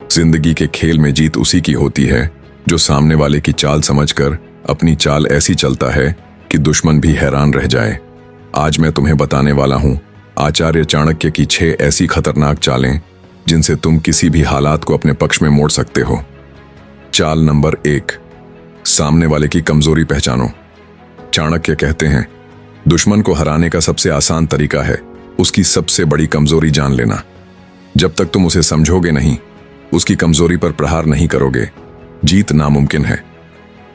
जिंदगी के खेल में जीत उसी की होती है जो सामने वाले की चाल समझकर अपनी चाल ऐसी चलता है कि दुश्मन भी हैरान रह जाए। आज मैं तुम्हें बताने वाला हूं आचार्य चाणक्य की 6 ऐसी खतरनाक चालें जिनसे तुम किसी भी हालात को अपने पक्ष में मोड़ सकते हो। चाल नंबर 1, सामने वाले की कमजोरी पहचानो। चाणक्य कहते हैं, दुश्मन को हराने का सबसे आसान तरीका है उसकी सबसे बड़ी कमजोरी जान लेना। जब तक तुम उसे समझोगे नहीं, उसकी कमजोरी पर प्रहार नहीं करोगे, जीत नामुमकिन है।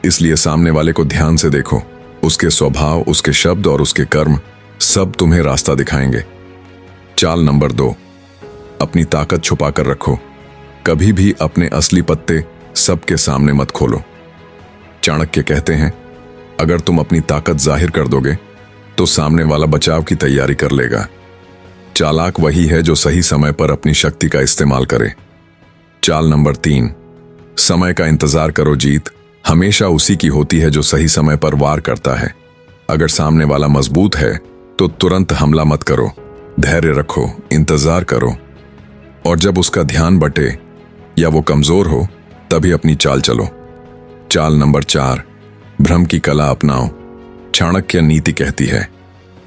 इसलिए सामने वाले को ध्यान से देखो, उसके स्वभाव, उसके शब्द और उसके कर्म सब तुम्हें रास्ता दिखाएंगे। चाल नंबर 2, अपनी ताकत छुपा कर रखो। कभी भी अपने असली पत्ते सबके सामने मत खोलो। चाणक्य कहते हैं, अगर तुम अपनी ताकत जाहिर कर दोगे तो सामने वाला बचाव की तैयारी कर लेगा। चालाक वही है जो सही समय पर अपनी शक्ति का इस्तेमाल करे। चाल नंबर 3, समय का इंतजार करो। जीत हमेशा उसी की होती है जो सही समय पर वार करता है। अगर सामने वाला मजबूत है तो तुरंत हमला मत करो, धैर्य रखो, इंतजार करो, और जब उसका ध्यान बटे या वो कमजोर हो तभी अपनी चाल चलो। चाल नंबर 4, भ्रम की कला अपनाओ। चाणक्य नीति कहती है,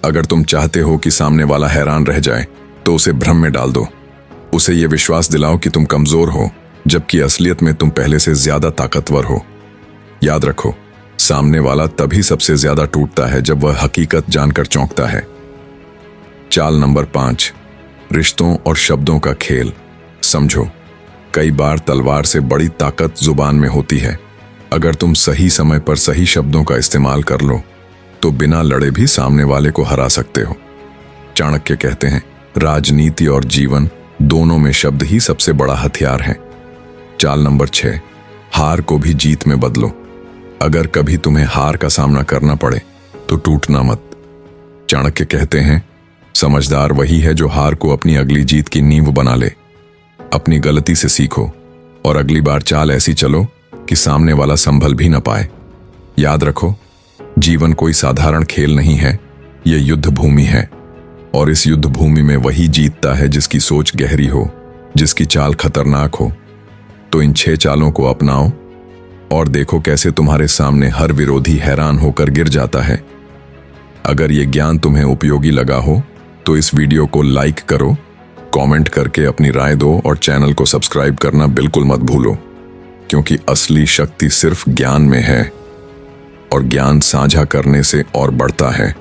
अगर तुम चाहते हो कि सामने वाला हैरान रह जाए तो उसे भ्रम में डाल दो। उसे ये विश्वास दिलाओ कि तुम कमजोर हो, जबकि असलियत में तुम पहले से ज्यादा ताकतवर हो। याद रखो, सामने वाला तभी सबसे ज्यादा टूटता है जब वह हकीकत जानकर चौंकता है। चाल नंबर 5, रिश्तों और शब्दों का खेल। समझो, कई बार तलवार से बड़ी ताकत जुबान में होती है। अगर तुम सही समय पर सही शब्दों का इस्तेमाल कर लो तो बिना लड़े भी सामने वाले को हरा सकते हो। चाणक्य कहते हैं, राजनीति और जीवन दोनों में शब्द ही सबसे बड़ा हथियार है। चाल नंबर 6, हार को भी जीत में बदलो। अगर कभी तुम्हें हार का सामना करना पड़े तो टूटना मत। चाणक्य कहते हैं, समझदार वही है जो हार को अपनी अगली जीत की नींव बना ले। अपनी गलती से सीखो और अगली बार चाल ऐसी चलो कि सामने वाला संभल भी न पाए। याद रखो, जीवन कोई साधारण खेल नहीं है, यह युद्ध भूमि है, और इस युद्ध भूमि में वही जीतता है जिसकी सोच गहरी हो, जिसकी चाल खतरनाक हो। तो इन 6 चालों को अपनाओ और देखो कैसे तुम्हारे सामने हर विरोधी हैरान होकर गिर जाता है। अगर ये ज्ञान तुम्हें उपयोगी लगा हो तो इस वीडियो को लाइक करो, कमेंट करके अपनी राय दो और चैनल को सब्सक्राइब करना बिल्कुल मत भूलो, क्योंकि असली शक्ति सिर्फ ज्ञान में है और ज्ञान साझा करने से और बढ़ता है।